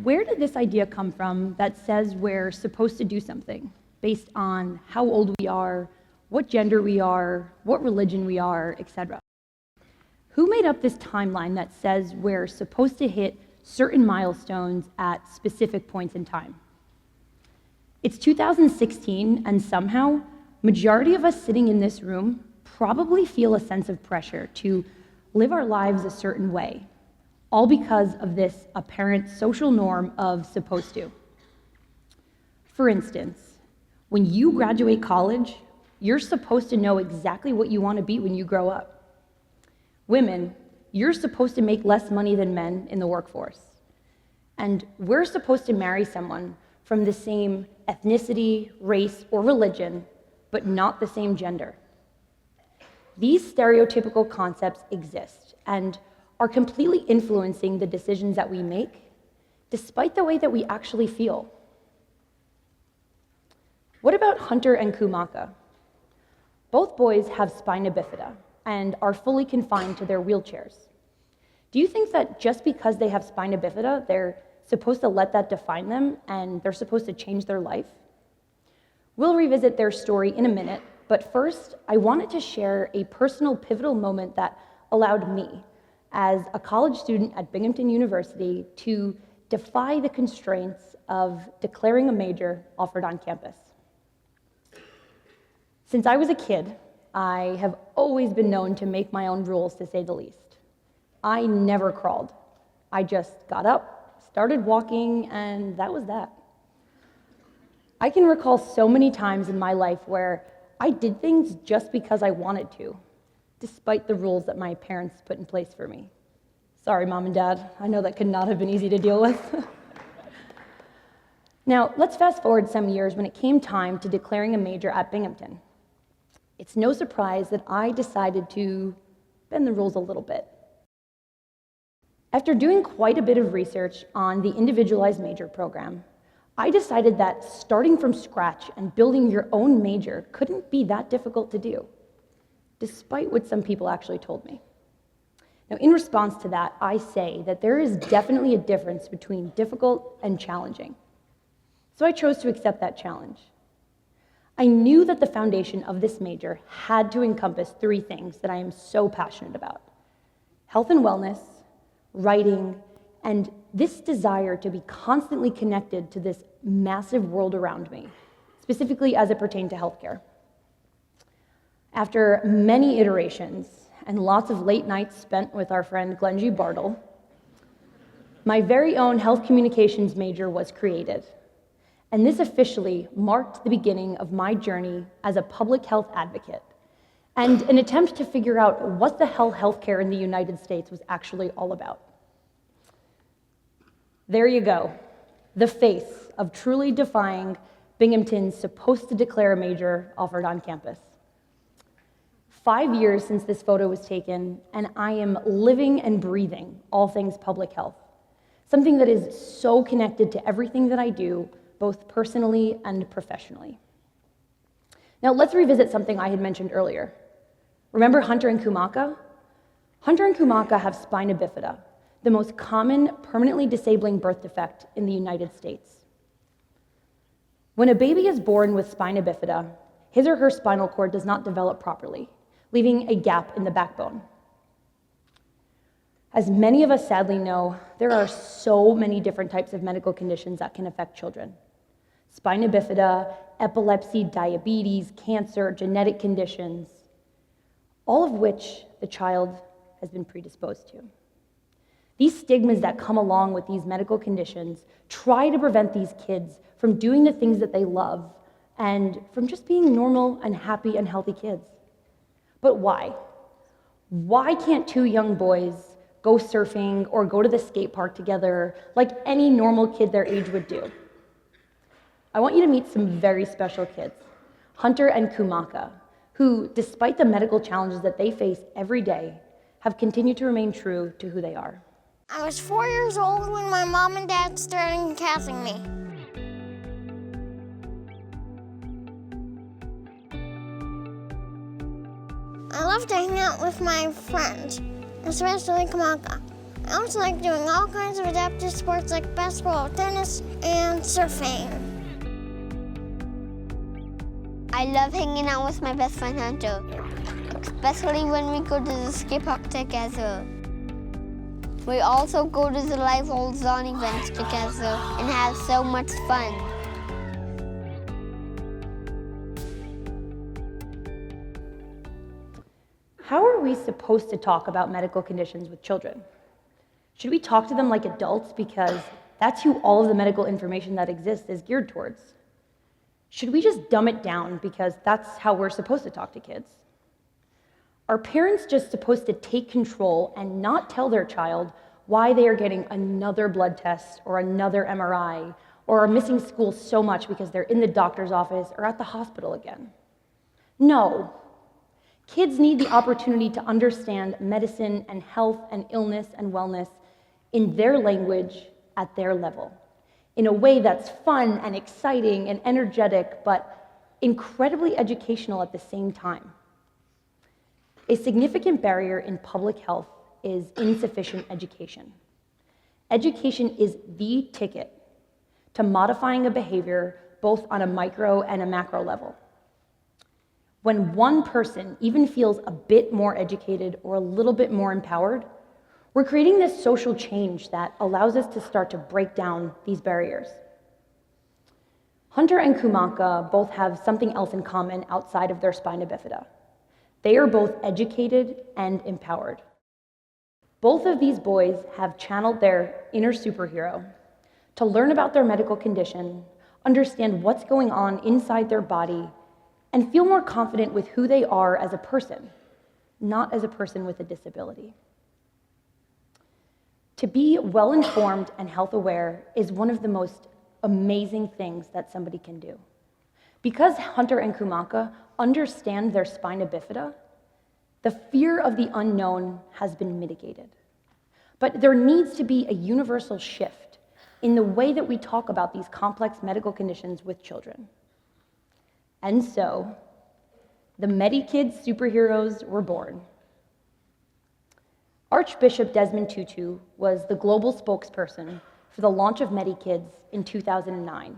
Where did this idea come from that says we're supposed to do something based on how old we are, what gender we are, what religion we are, etc.? Who made up this timeline that says we're supposed to hit certain milestones at specific points in time? It's 2016, and somehow, majority of us sitting in this room probably feel a sense of pressure to live our lives a certain way, all because of this apparent social norm of supposed to. For instance, when you graduate college, you're supposed to know exactly what you want to be when you grow up. Women, you're supposed to make less money than men in the workforce. And we're supposed to marry someone from the same ethnicity, race, or religion, but not the same gender. These stereotypical concepts exist and are completely influencing the decisions that we make, despite the way that we actually feel. What about Hunter and Kumaka? Both boys have spina bifida and are fully confined to their wheelchairs. Do you think that just because they have spina bifida, they're supposed to let that define them and they're supposed to change their life? We'll revisit their story in a minute, but first, I wanted to share a personal pivotal moment that allowed me, as a college student at Binghamton University, to defy the constraints of declaring a major offered on campus. Since I was a kid, I have always been known to make my own rules, to say the least. I never crawled. I just got up, started walking, and that was that. I can recall so many times in my life where I did things just because I wanted to, despite the rules that my parents put in place for me. Sorry, Mom and Dad. I know that could not have been easy to deal with. Now, let's fast forward some years when it came time to declaring a major at Binghamton. It's no surprise that I decided to bend the rules a little bit. After doing quite a bit of research on the Individualized Major Program, I decided that starting from scratch and building your own major couldn't be that difficult to do, despite what some people actually told me. Now, in response to that, I say that there is definitely a difference between difficult and challenging. So I chose to accept that challenge. I knew that the foundation of this major had to encompass three things that I am so passionate about: health and wellness, writing, and this desire to be constantly connected to this massive world around me, specifically as it pertained to healthcare. After many iterations and lots of late nights spent with our friend Glenn G. Bartle, my very own health communications major was created. And this officially marked the beginning of my journey as a public health advocate and an attempt to figure out what the hell healthcare in the United States was actually all about. There you go, the face of truly defying Binghamton's supposed to declare a major offered on campus. 5 years since this photo was taken, and I am living and breathing all things public health, something that is so connected to everything that I do, both personally and professionally. Now let's revisit something I had mentioned earlier. Remember Hunter and Kumaka? Hunter and Kumaka have spina bifida, the most common permanently disabling birth defect in the United States. When a baby is born with spina bifida, his or her spinal cord does not develop properly, leaving a gap in the backbone. As many of us sadly know, there are so many different types of medical conditions that can affect children. Spina bifida, epilepsy, diabetes, cancer, genetic conditions, all of which the child has been predisposed to. These stigmas that come along with these medical conditions try to prevent these kids from doing the things that they love and from just being normal and happy and healthy kids. But why? Why can't two young boys go surfing or go to the skate park together like any normal kid their age would do? I want you to meet some very special kids, Hunter and Kumaka, who, despite the medical challenges that they face every day, have continued to remain true to who they are. I was 4 years old when my mom and dad started casting me. I love to hang out with my friends, especially Kumaka. I also like doing all kinds of adaptive sports like basketball, tennis, and surfing. I love hanging out with my best friend Hunter, especially when we go to the skate park together. We also go to the live Holds On events together and have so much fun. How are we supposed to talk about medical conditions with children? Should we talk to them like adults because that's who all of the medical information that exists is geared towards? Should we just dumb it down because that's how we're supposed to talk to kids? Are parents just supposed to take control and not tell their child why they are getting another blood test or another MRI or are missing school so much because they're in the doctor's office or at the hospital again? No. Kids need the opportunity to understand medicine and health and illness and wellness in their language at their level, in a way that's fun and exciting and energetic, but incredibly educational at the same time. A significant barrier in public health is insufficient education. Education is the ticket to modifying a behavior both on a micro and a macro level. When one person even feels a bit more educated or a little bit more empowered, we're creating this social change that allows us to start to break down these barriers. Hunter and Kumaka both have something else in common outside of their spina bifida. They are both educated and empowered. Both of these boys have channeled their inner superhero to learn about their medical condition, understand what's going on inside their body, and feel more confident with who they are as a person, not as a person with a disability. To be well-informed and health-aware is one of the most amazing things that somebody can do. Because Hunter and Kumaka understand their spina bifida, the fear of the unknown has been mitigated. But there needs to be a universal shift in the way that we talk about these complex medical conditions with children. And so, the Medikidz superheroes were born. Archbishop Desmond Tutu was the global spokesperson for the launch of Medikidz in 2009,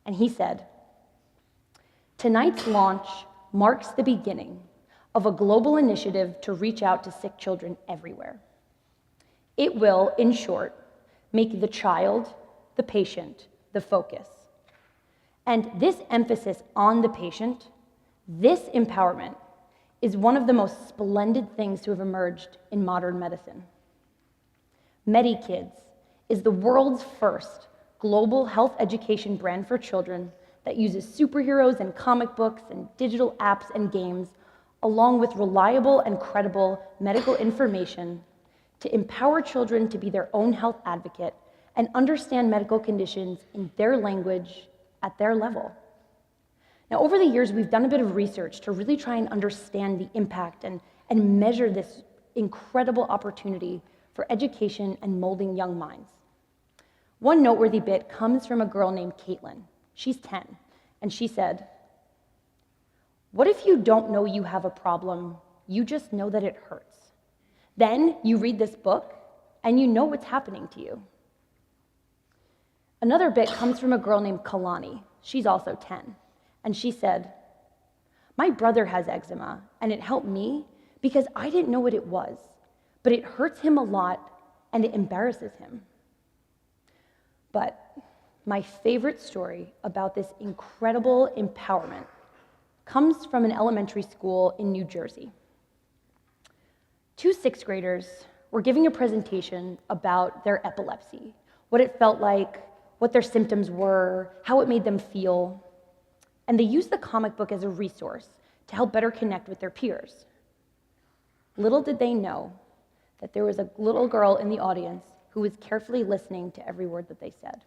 and he said, "Tonight's launch marks the beginning of a global initiative to reach out to sick children everywhere. It will, in short, make the child, the patient, the focus. And this emphasis on the patient, this empowerment, is one of the most splendid things to have emerged in modern medicine. Medikidz is the world's first global health education brand for children that uses superheroes and comic books and digital apps and games, along with reliable and credible medical information to empower children to be their own health advocate and understand medical conditions in their language at their level." Now, over the years, we've done a bit of research to really try and understand the impact and measure this incredible opportunity for education and molding young minds. One noteworthy bit comes from a girl named Caitlin. She's 10, and she said, "What if you don't know you have a problem, you just know that it hurts? Then you read this book, and you know what's happening to you." Another bit comes from a girl named Kalani. She's also 10. And she said, "My brother has eczema, and it helped me because I didn't know what it was, but it hurts him a lot, and it embarrasses him." But my favorite story about this incredible empowerment comes from an elementary school in New Jersey. Two sixth graders were giving a presentation about their epilepsy, what it felt like, what their symptoms were, how it made them feel. And they used the comic book as a resource to help better connect with their peers. Little did they know that there was a little girl in the audience who was carefully listening to every word that they said.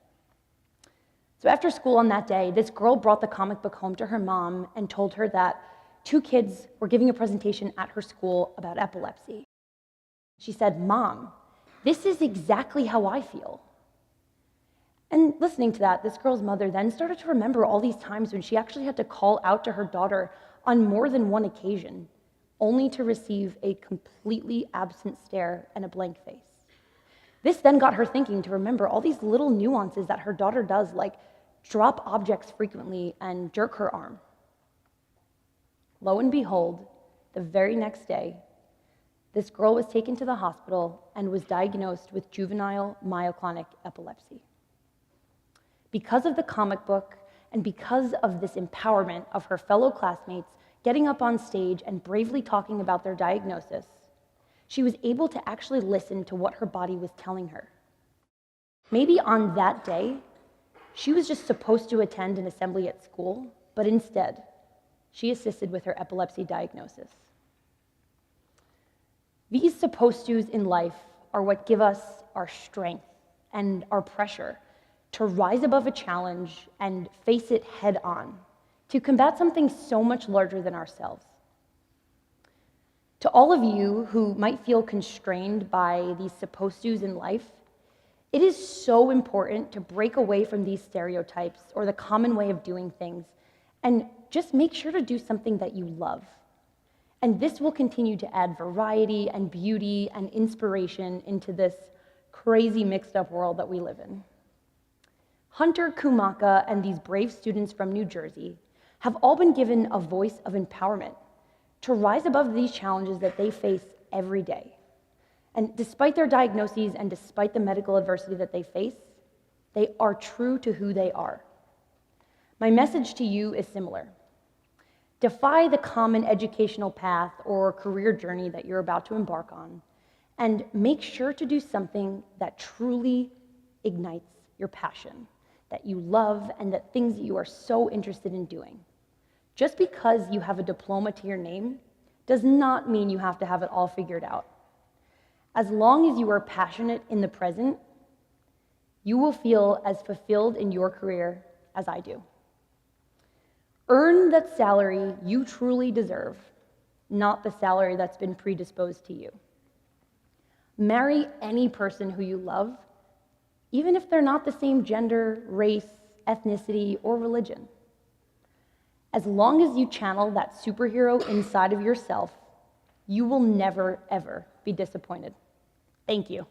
So after school on that day, this girl brought the comic book home to her mom and told her that two kids were giving a presentation at her school about epilepsy. She said, "Mom, this is exactly how I feel." And listening to that, this girl's mother then started to remember all these times when she actually had to call out to her daughter on more than one occasion, only to receive a completely absent stare and a blank face. This then got her thinking to remember all these little nuances that her daughter does, like drop objects frequently and jerk her arm. Lo and behold, the very next day, this girl was taken to the hospital and was diagnosed with juvenile myoclonic epilepsy. Because of the comic book and because of this empowerment of her fellow classmates getting up on stage and bravely talking about their diagnosis, she was able to actually listen to what her body was telling her. Maybe on that day, she was just supposed to attend an assembly at school, but instead, she assisted with her epilepsy diagnosis. These supposed tos in life are what give us our strength and our pressure to rise above a challenge and face it head on, to combat something so much larger than ourselves. To all of you who might feel constrained by these supposed tos in life, it is so important to break away from these stereotypes or the common way of doing things and just make sure to do something that you love. And this will continue to add variety and beauty and inspiration into this crazy mixed up world that we live in. Hunter, Kumaka, and these brave students from New Jersey have all been given a voice of empowerment to rise above these challenges that they face every day. And despite their diagnoses and despite the medical adversity that they face, they are true to who they are. My message to you is similar. Defy the common educational path or career journey that you're about to embark on, and make sure to do something that truly ignites your passion, that you love, and that things that you are so interested in doing. Just because you have a diploma to your name does not mean you have to have it all figured out. As long as you are passionate in the present, you will feel as fulfilled in your career as I do. Earn that salary you truly deserve, not the salary that's been predisposed to you. Marry any person who you love, even if they're not the same gender, race, ethnicity, or religion. As long as you channel that superhero inside of yourself, you will never, ever be disappointed. Thank you.